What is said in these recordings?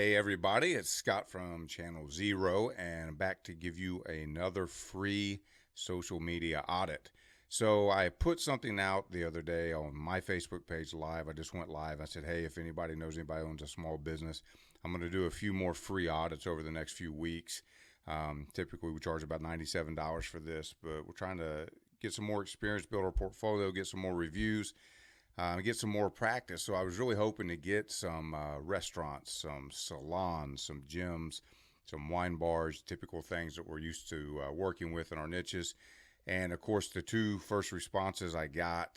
Hey everybody, it's Scott from Channel Zero, and I'm back to give you another free social media audit. So I put something out the other day on my Facebook page live. I just went live. I said, hey, if anybody knows anybody owns a small business, I'm going to do a few more free audits over the next few weeks. Typically, we charge about $97 for this, but we're trying to get some more experience, build our portfolio, get some more reviews, get some more practice. So I was really hoping to get some restaurants, some salons, some gyms, some wine bars, typical things that we're used to working with in our niches. And of course, the first two responses I got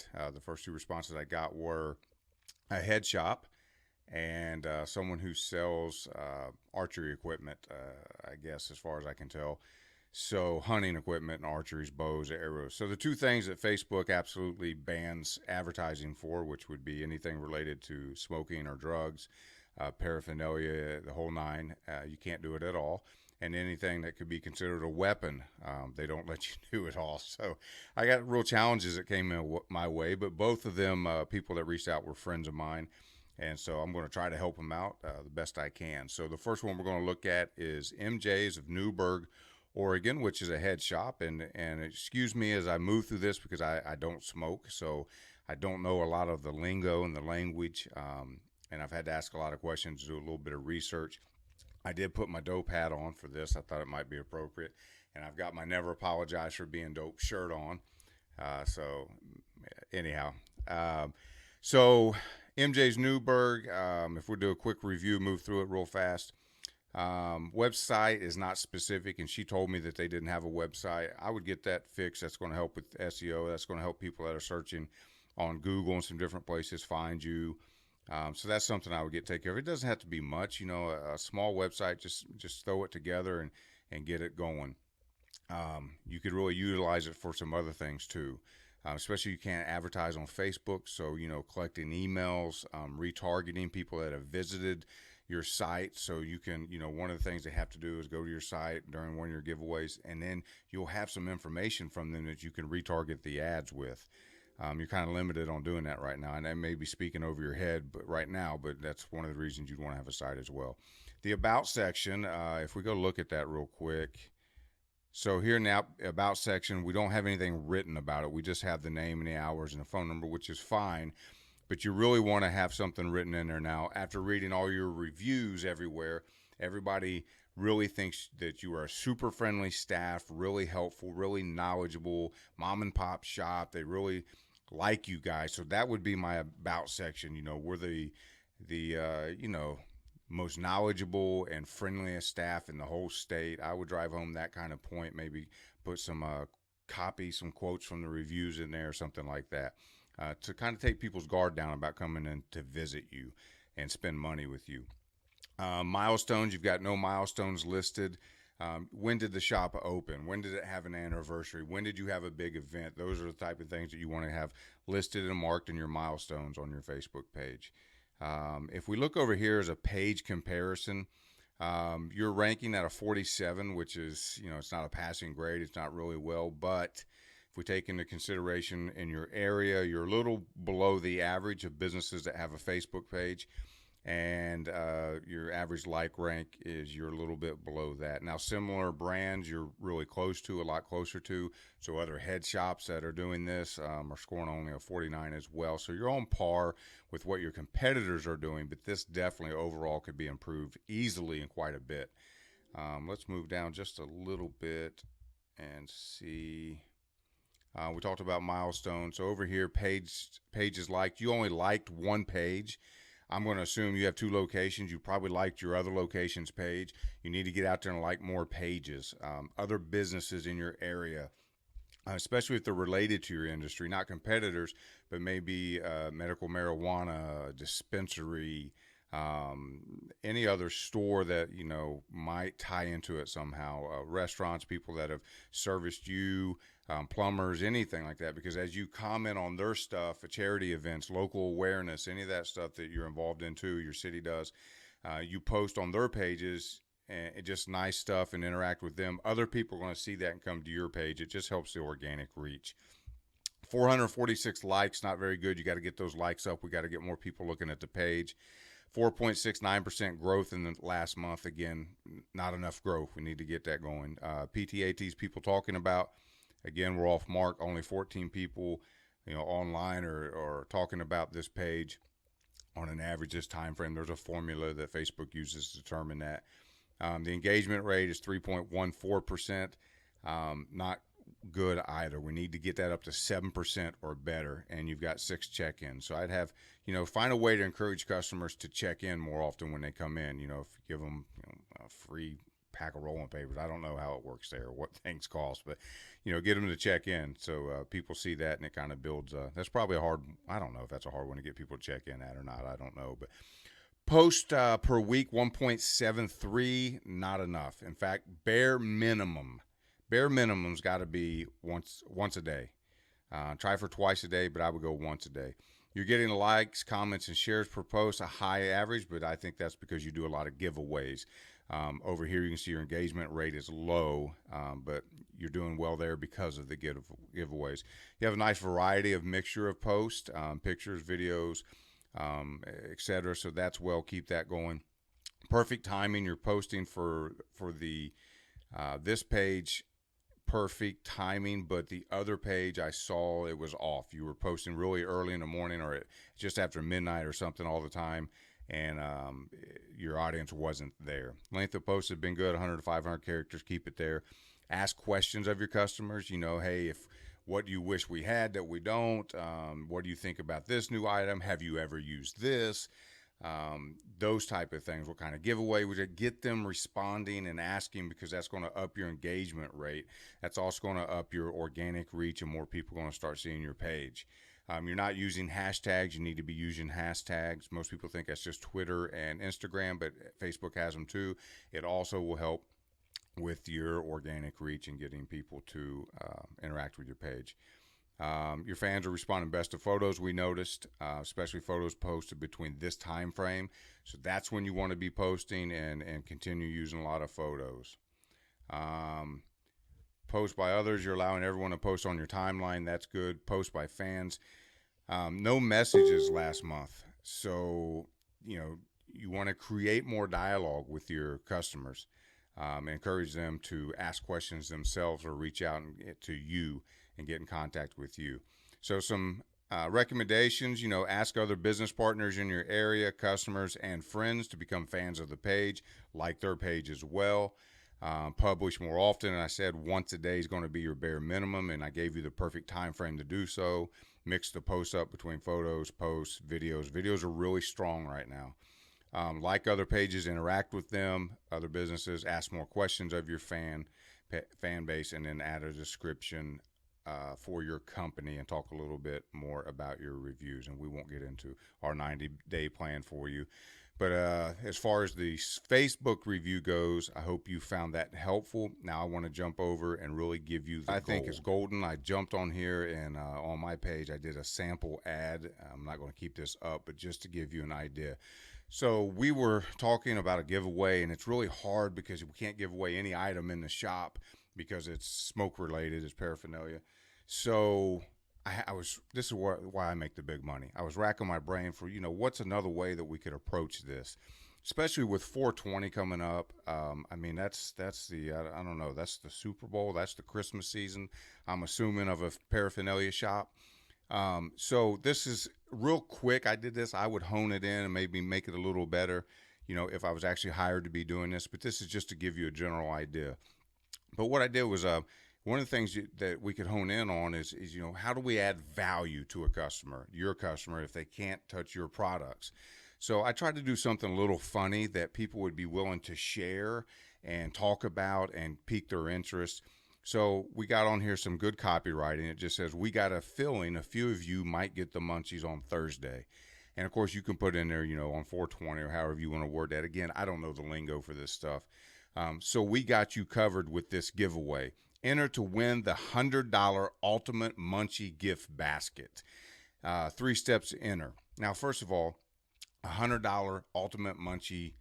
were a head shop and someone who sells archery equipment, I guess, as far as I can tell. So hunting equipment and archeries, bows, arrows. So the two things that Facebook absolutely bans advertising for, which would be anything related to smoking or drugs, paraphernalia, the whole nine, you can't do it at all. And anything that could be considered a weapon, they don't let you do it all. So I got real challenges that came in my way, but both of them, people that reached out, were friends of mine. And so I'm going to try to help them out the best I can. So the first one we're going to look at is MJ's of Newburgh, Oregon, which is a head shop. And excuse me as I move through this because I don't smoke, so I don't know a lot of the lingo and the language. And I've had to ask a lot of questions, do a little bit of research. I did put my dope hat on for this. I thought it might be appropriate. And I've got my Never Apologize for Being Dope shirt on. So anyhow, so MJ's Newburgh, if we do a quick review, move through it real fast. Website is not specific, and she told me that they didn't have a website. I would get that fixed. That's going to help with SEO. That's going to help people that are searching on Google and some different places find you. So that's something I would get taken care of. It doesn't have to be much, a small website. Just throw it together and get it going. You could really utilize it for some other things too. Especially you can't advertise on Facebook, so collecting emails, retargeting people that have visited your site. So you can, one of the things they have to do is go to your site during one of your giveaways, and then you'll have some information from them that you can retarget the ads with. You're kind of limited on doing that right now, and I may be speaking over your head, but that's one of the reasons you'd want to have a site as well. The About section, if we go look at that real quick. So here in the About section, we don't have anything written about it. We just have the name and the hours and the phone number, which is fine. But you really want to have something written in there now. After reading all your reviews everywhere, everybody really thinks that you are a super friendly staff, really helpful, really knowledgeable, mom and pop shop. They really like you guys. So that would be my About section. We're the most knowledgeable and friendliest staff in the whole state. I would drive home that kind of point, maybe put some some quotes from the reviews in there or something like that, to kind of take people's guard down about coming in to visit you and spend money with you. Milestones, you've got no milestones listed. When did the shop open? When did it have an anniversary? When did you have a big event? Those are the type of things that you want to have listed and marked in your milestones on your Facebook page. If we look over here as a page comparison, you're ranking at a 47, which is, it's not a passing grade. It's not really well, but if we take into consideration in your area, you're a little below the average of businesses that have a Facebook page, and your average like rank is you're a little bit below that. Now, similar brands you're really close to, a lot closer to. So other head shops that are doing this are scoring only a 49 as well. So you're on par with what your competitors are doing, but this definitely overall could be improved easily and quite a bit. Let's move down just a little bit and see. We talked about milestones. So over here, pages liked. You only liked one page. I'm going to assume you have two locations. You probably liked your other location's page. You need to get out there and like more pages. Other businesses in your area, especially if they're related to your industry, not competitors, but maybe medical marijuana, dispensary, any other store that, might tie into it somehow. Restaurants, people that have serviced you, plumbers, anything like that. Because as you comment on their stuff, charity events, local awareness, any of that stuff that you're involved in too, your city does, you post on their pages and just nice stuff and interact with them. Other people are going to see that and come to your page. It just helps the organic reach. 446 likes, not very good. You got to get those likes up. We got to get more people looking at the page. 4.69% growth in the last month. Again, not enough growth. We need to get that going. PTATs, people talking about. Again, we're off mark. Only 14 people, online or talking about this page on an average this time frame. There's a formula that Facebook uses to determine that. The engagement rate is 3.14%. Not good either. We need to get that up to 7% or better, and you've got 6 check-ins. So I'd have, find a way to encourage customers to check in more often when they come in. If you give them a free pack of rolling papers. I don't know how it works there, what things cost, but get them to check in so people see that, and it kind of builds. That's probably I don't know if that's a hard one to get people to check in at or not. I don't know, but post per week 1.73, not enough. In fact, bare minimum's got to be once a day. Try for twice a day, but I would go once a day. You're getting likes, comments, and shares per post, a high average, but I think that's because you do a lot of giveaways. Over here, you can see your engagement rate is low, but you're doing well there because of the giveaways. You have a nice variety of mixture of posts, pictures, videos, etc. So that's well. Keep that going. Perfect timing. You're posting for the this page. Perfect timing, but the other page I saw it was off. You were posting really early in the morning or just after midnight or something all the time, and your audience wasn't there. Length of posts have been good, 100 to 500 characters. Keep it there. Ask questions of your customers. Hey, what do you wish we had that we don't? What do you think about this new item? Have you ever used this? Those type of things. What kind of giveaway would you get them responding and asking, because that's going to up your engagement rate. That's also going to up your organic reach, and more people are going to start seeing your page. You're not using hashtags. You need to be using hashtags. Most people think that's just Twitter and Instagram, but Facebook has them too. It also will help with your organic reach and getting people to interact with your page. Your fans are responding best to photos, we noticed, especially photos posted between this time frame. So that's when you want to be posting and continue using a lot of photos. Post by others, you're allowing everyone to post on your timeline. That's good. Post by fans. No messages last month. So, you want to create more dialogue with your customers. Encourage them to ask questions themselves or reach out to you and get in contact with you. So some recommendations, ask other business partners in your area, customers, and friends to become fans of the page, like their page as well. Publish more often, and I said once a day is going to be your bare minimum, and I gave you the perfect time frame to do so. Mix the posts up between photos, posts, videos. Videos are really strong right now. Like other pages, interact with them, other businesses, ask more questions of your fan base, and then add a description for your company and talk a little bit more about your reviews. And we won't get into our 90-day plan for you. But as far as the Facebook review goes, I hope you found that helpful. Now I want to jump over and really give you I think it's golden. I jumped on here, and on my page I did a sample ad. I'm not going to keep this up, but just to give you an idea. So we were talking about a giveaway, and it's really hard because we can't give away any item in the shop because it's smoke related, it's paraphernalia. So this is why I make the big money. I was racking my brain for, what's another way that we could approach this, especially with 420 coming up. That's the, I don't know, that's the Super Bowl. That's the Christmas season, I'm assuming, of a paraphernalia shop. So this is real quick. I did this. I would hone it in and maybe make it a little better, if I was actually hired to be doing this, but this is just to give you a general idea. But what I did was, one of the things that we could hone in on is how do we add value to your customer, if they can't touch your products? So I tried to do something a little funny that people would be willing to share and talk about and pique their interest. So we got on here some good copywriting. It just says, we got a feeling a few of you might get the munchies on Thursday. And of course you can put in there, on 420 or however you want to word that. Again, I don't know the lingo for this stuff. So we got you covered with this giveaway. Enter to win the $100 Ultimate Munchie Gift Basket. 3 steps to enter. Now, first of all, $100 Ultimate Munchie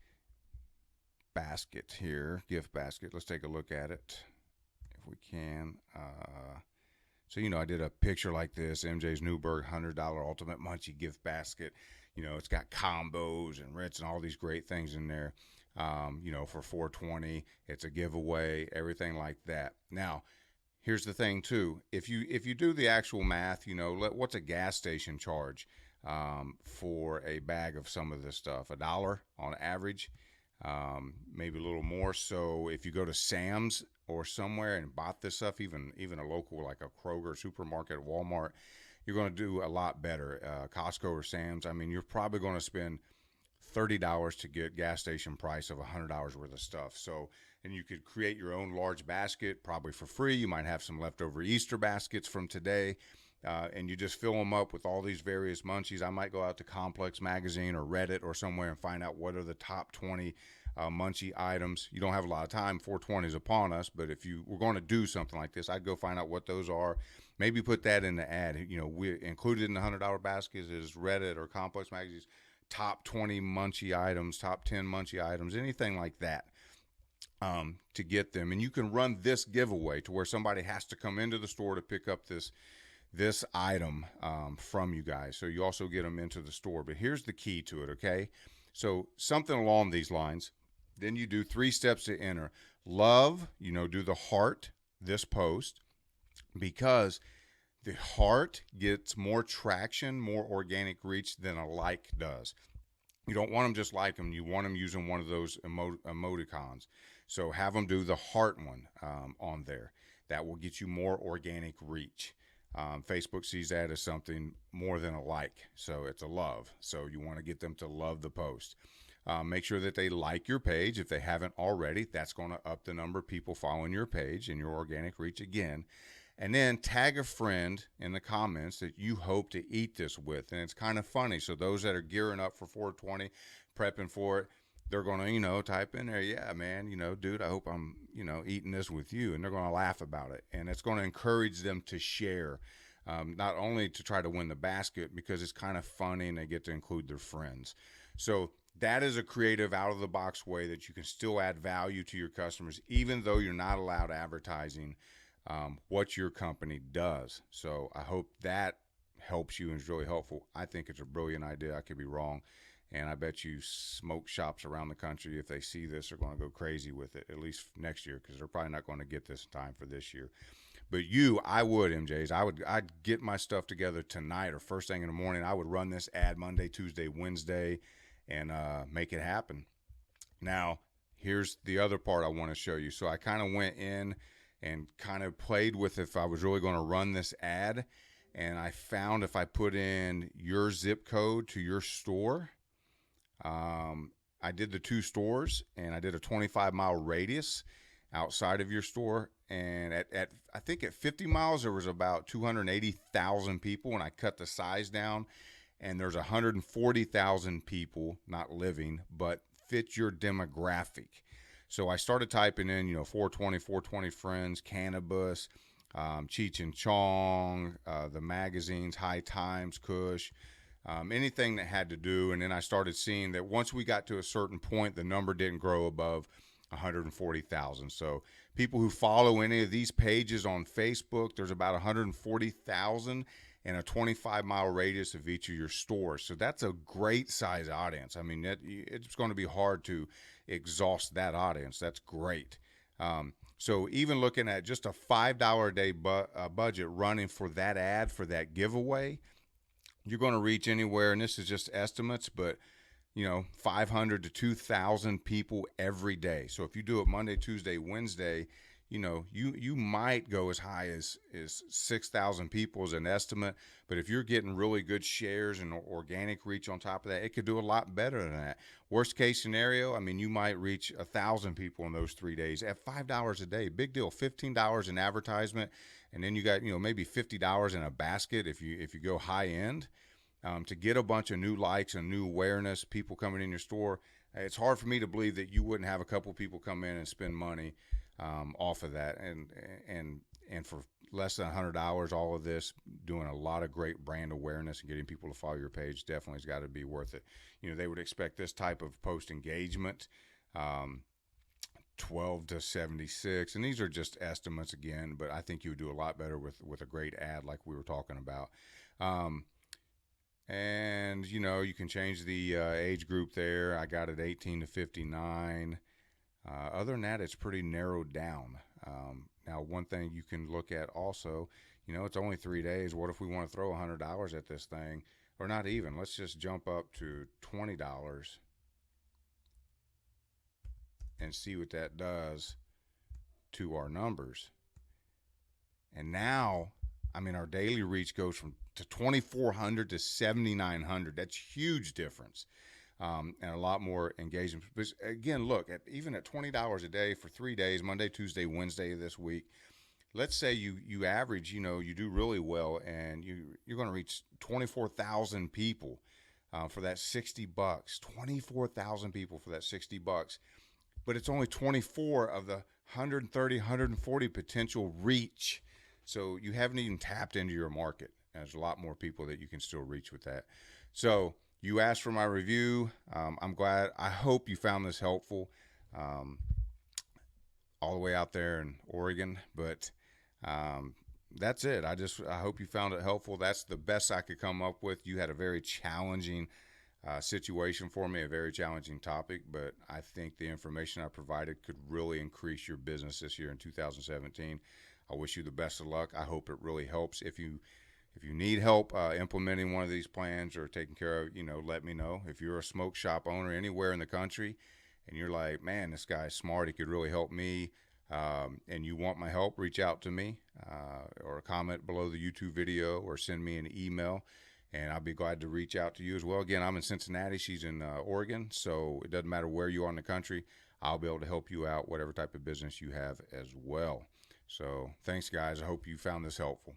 Basket here, gift basket. Let's take a look at it if we can. So, I did a picture like this, MJ's Newberg $100 Ultimate Munchie gift basket. It's got combos and Ritz and all these great things in there. For 420, it's a giveaway, everything like that. Now, here's the thing too. If you do the actual math, what's a gas station charge for a bag of some of this stuff? $1 on average, maybe a little more. So if you go to Sam's or somewhere and bought this stuff, even a local like a Kroger supermarket, Walmart, you're going to do a lot better. Costco or Sam's, I mean, you're probably going to spend $30 to get gas station price of $100 worth of stuff. So, and you could create your own large basket probably for free. You might have some leftover Easter baskets from today. And you just fill them up with all these various munchies. I might go out to Complex Magazine or Reddit or somewhere and find out what are the top 20 munchie items. You don't have a lot of time. 420 is upon us, but if you were going to do something like this, I'd go find out what those are. Maybe put that in the ad. We included in the $100 baskets is Reddit or Complex Magazine's top 20 munchie items, top 10 munchie items, anything like that. To get them. And you can run this giveaway to where somebody has to come into the store to pick up this item from you guys. So you also get them into the store. But here's the key to it, okay? So something along these lines. Then you do 3 steps to enter. Love, do the heart, this post, because the heart gets more traction, more organic reach than a like does. You don't want them just like them. You want them using one of those emoticons. So have them do the heart one on there. That will get you more organic reach. Facebook sees that as something more than a like. So it's a love. So you want to get them to love the post. Make sure that they like your page. If they haven't already, that's going to up the number of people following your page and your organic reach again. And then tag a friend in the comments that you hope to eat this with. And it's kind of funny. So those that are gearing up for 420, prepping for it, they're going to, type in there, yeah, man, dude, I hope I'm, eating this with you. And they're going to laugh about it. And it's going to encourage them to share, not only to try to win the basket because it's kind of funny and they get to include their friends. So that is a creative out-of-the-box way that you can still add value to your customers, even though you're not allowed advertising what your company does. So I hope that helps you and is really helpful. I think it's a brilliant idea. I could be wrong. And I bet you smoke shops around the country, if they see this, are going to go crazy with it, at least next year, because they're probably not going to get this in time for this year. But I would, MJs, I'd get my stuff together tonight or first thing in the morning. I would run this ad Monday, Tuesday, Wednesday, and make it happen. Now, here's the other part I want to show you. So I kind of went in and kind of played with if I was really going to run this ad. And I found if I put in your zip code to your store, I did the 2 stores and I did a 25-mile radius outside of your store. And I think at 50 miles, there was about 280,000 people, and I cut the size down. And there's 140,000 people not living, but fit your demographic. So I started typing in, 420 friends, cannabis, Cheech and Chong, the magazines, High Times, Kush, anything that had to do. And then I started seeing that once we got to a certain point, the number didn't grow above 140,000. So people who follow any of these pages on Facebook, there's about 140,000 in a 25-mile radius of each of your stores. So that's a great size audience. I mean, it's going to be hard to exhaust that audience. That's great. So even looking at just a $5 a day budget running for that ad, for that giveaway, you're going to reach anywhere, and this is just estimates, but 500 to 2,000 people every day. So if you do it Monday, Tuesday, Wednesday, you might go as high as 6,000 people as an estimate. But if you're getting really good shares and organic reach on top of that, it could do a lot better than that. Worst case scenario, I mean, you might reach 1,000 people in those 3 days at $5 a day. Big deal. $15 in advertisement, and then you got maybe $50 in a basket if you go high end. To get a bunch of new likes and new awareness, people coming in your store, it's hard for me to believe that you wouldn't have a couple people come in and spend money off of that, and for less than $100, all of this, doing a lot of great brand awareness and getting people to follow your page definitely has got to be worth it. They would expect this type of post engagement 12 to 76, and these are just estimates again, but I think you would do a lot better with a great ad like we were talking about. um, and you can change the age group there. I got it 18 to 59. Other than that, it's pretty narrowed down. Now, one thing you can look at also, it's only 3 days. What if we want to throw $100 at this thing? Or not even. Let's just jump up to $20 and see what that does to our numbers. And now, I mean, our daily reach goes from to 2,400 to 7,900. That's huge difference. And a lot more engagement. But again, look, even at $20 a day for 3 days, Monday, Tuesday, Wednesday of this week, let's say you average, you do really well, and you're going to reach 24,000 people for that $60. 24,000 people for that $60, but it's only 24 of the 130, 140 potential reach. So you haven't even tapped into your market. There's a lot more people that you can still reach with that. So you asked for my review. I'm glad. I hope you found this helpful. All the way out there in Oregon, but that's it. I hope you found it helpful. That's the best I could come up with. You had a very challenging situation for me, a very challenging topic, but I think the information I provided could really increase your business this year in 2017. I wish you the best of luck. I hope it really helps. If you need help implementing one of these plans or taking care of, let me know. If you're a smoke shop owner anywhere in the country and you're like, man, this guy's smart, he could really help me, and you want my help, reach out to me or comment below the YouTube video or send me an email, and I'll be glad to reach out to you as well. Again, I'm in Cincinnati. She's in Oregon, so it doesn't matter where you are in the country. I'll be able to help you out, whatever type of business you have as well. So thanks, guys. I hope you found this helpful.